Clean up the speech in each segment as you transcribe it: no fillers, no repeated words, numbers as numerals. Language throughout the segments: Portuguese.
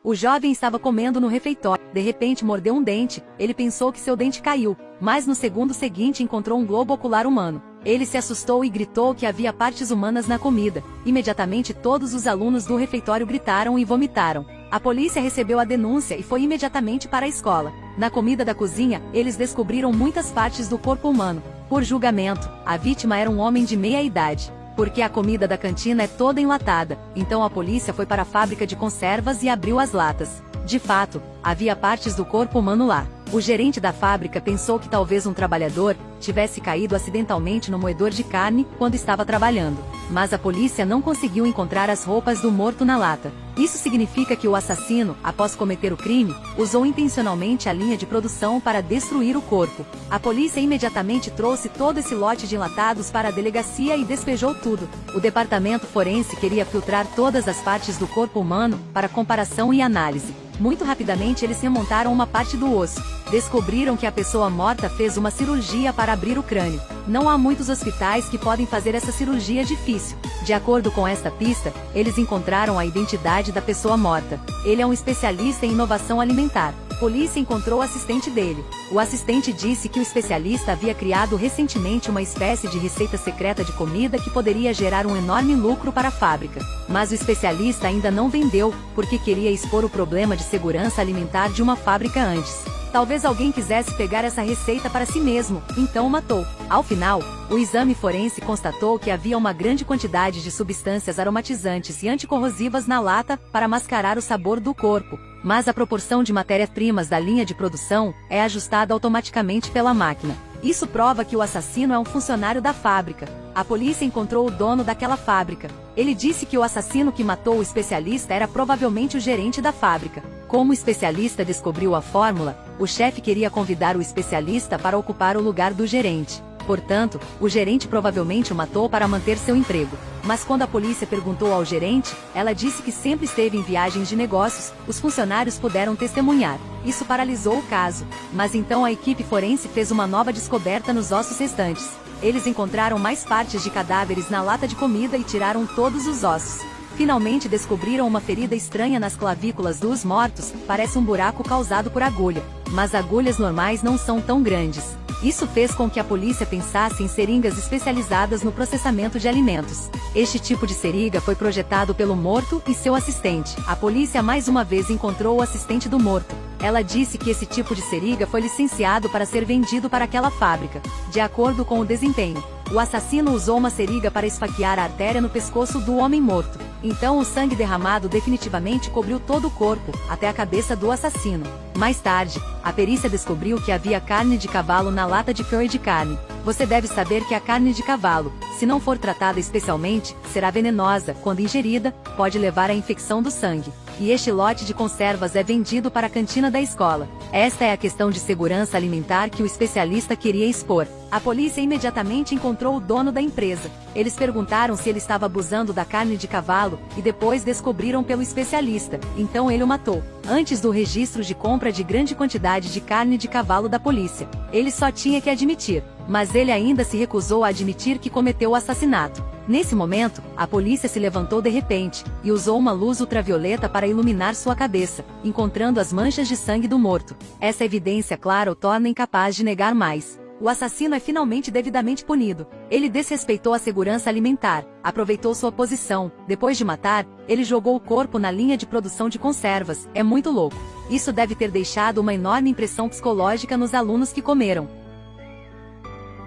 O jovem estava comendo no refeitório. De repente mordeu um dente. Ele pensou que seu dente caiu, mas no segundo seguinte encontrou um globo ocular humano. Ele se assustou e gritou que havia partes humanas na comida. Imediatamente todos os alunos do refeitório gritaram e vomitaram. A polícia recebeu a denúncia e foi imediatamente para a escola. Na comida da cozinha, eles descobriram muitas partes do corpo humano. Por julgamento, a vítima era um homem de meia idade. Porque a comida da cantina é toda enlatada, então a polícia foi para a fábrica de conservas e abriu as latas. De fato, havia partes do corpo humano lá. O gerente da fábrica pensou que talvez um trabalhador tivesse caído acidentalmente no moedor de carne quando estava trabalhando. Mas a polícia não conseguiu encontrar as roupas do morto na lata. Isso significa que o assassino, após cometer o crime, usou intencionalmente a linha de produção para destruir o corpo. A polícia imediatamente trouxe todo esse lote de enlatados para a delegacia e despejou tudo. O departamento forense queria filtrar todas as partes do corpo humano para comparação e análise. Muito rapidamente eles remontaram uma parte do osso. Descobriram que a pessoa morta fez uma cirurgia para abrir o crânio. Não há muitos hospitais que podem fazer essa cirurgia difícil. De acordo com esta pista, eles encontraram a identidade da pessoa morta. Ele é um especialista em inovação alimentar. A polícia encontrou o assistente dele. O assistente disse que o especialista havia criado recentemente uma espécie de receita secreta de comida que poderia gerar um enorme lucro para a fábrica. Mas o especialista ainda não vendeu, porque queria expor o problema de segurança alimentar de uma fábrica antes. Talvez alguém quisesse pegar essa receita para si mesmo, então o matou. Ao final, o exame forense constatou que havia uma grande quantidade de substâncias aromatizantes e anticorrosivas na lata para mascarar o sabor do corpo, mas a proporção de matérias-primas da linha de produção é ajustada automaticamente pela máquina. Isso prova que o assassino é um funcionário da fábrica. A polícia encontrou o dono daquela fábrica. Ele disse que o assassino que matou o especialista era provavelmente o gerente da fábrica. Como o especialista descobriu a fórmula, o chefe queria convidar o especialista para ocupar o lugar do gerente. Portanto, o gerente provavelmente o matou para manter seu emprego. Mas quando a polícia perguntou ao gerente, ela disse que sempre esteve em viagens de negócios. Os funcionários puderam testemunhar. Isso paralisou o caso. Mas então a equipe forense fez uma nova descoberta nos ossos restantes. Eles encontraram mais partes de cadáveres na lata de comida e tiraram todos os ossos. Finalmente descobriram uma ferida estranha nas clavículas dos mortos. Parece um buraco causado por agulha. Mas agulhas normais não são tão grandes. Isso fez com que a polícia pensasse em seringas especializadas no processamento de alimentos. Este tipo de seringa foi projetado pelo morto e seu assistente. A polícia mais uma vez encontrou o assistente do morto. Ela disse que esse tipo de seringa foi licenciado para ser vendido para aquela fábrica. De acordo com o desempenho, o assassino usou uma seringa para esfaquear a artéria no pescoço do homem morto. Então o sangue derramado definitivamente cobriu todo o corpo, até a cabeça do assassino. Mais tarde, a perícia descobriu que havia carne de cavalo na lata de curry de carne. Você deve saber que a carne de cavalo, se não for tratada especialmente, será venenosa. Quando ingerida, pode levar à infecção do sangue. E este lote de conservas é vendido para a cantina da escola. Esta é a questão de segurança alimentar que o especialista queria expor. A polícia imediatamente encontrou o dono da empresa. Eles perguntaram se ele estava abusando da carne de cavalo, e depois descobriram pelo especialista. Então ele o matou. Antes do registro de compra de grande quantidade de carne de cavalo da polícia, ele só tinha que admitir. Mas ele ainda se recusou a admitir que cometeu o assassinato. Nesse momento, a polícia se levantou de repente, e usou uma luz ultravioleta para iluminar sua cabeça, encontrando as manchas de sangue do morto. Essa evidência clara o torna incapaz de negar mais. O assassino é finalmente devidamente punido. Ele desrespeitou a segurança alimentar, aproveitou sua posição. Depois de matar, ele jogou o corpo na linha de produção de conservas. É muito louco. Isso deve ter deixado uma enorme impressão psicológica nos alunos que comeram.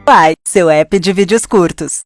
Pai, seu app de vídeos curtos.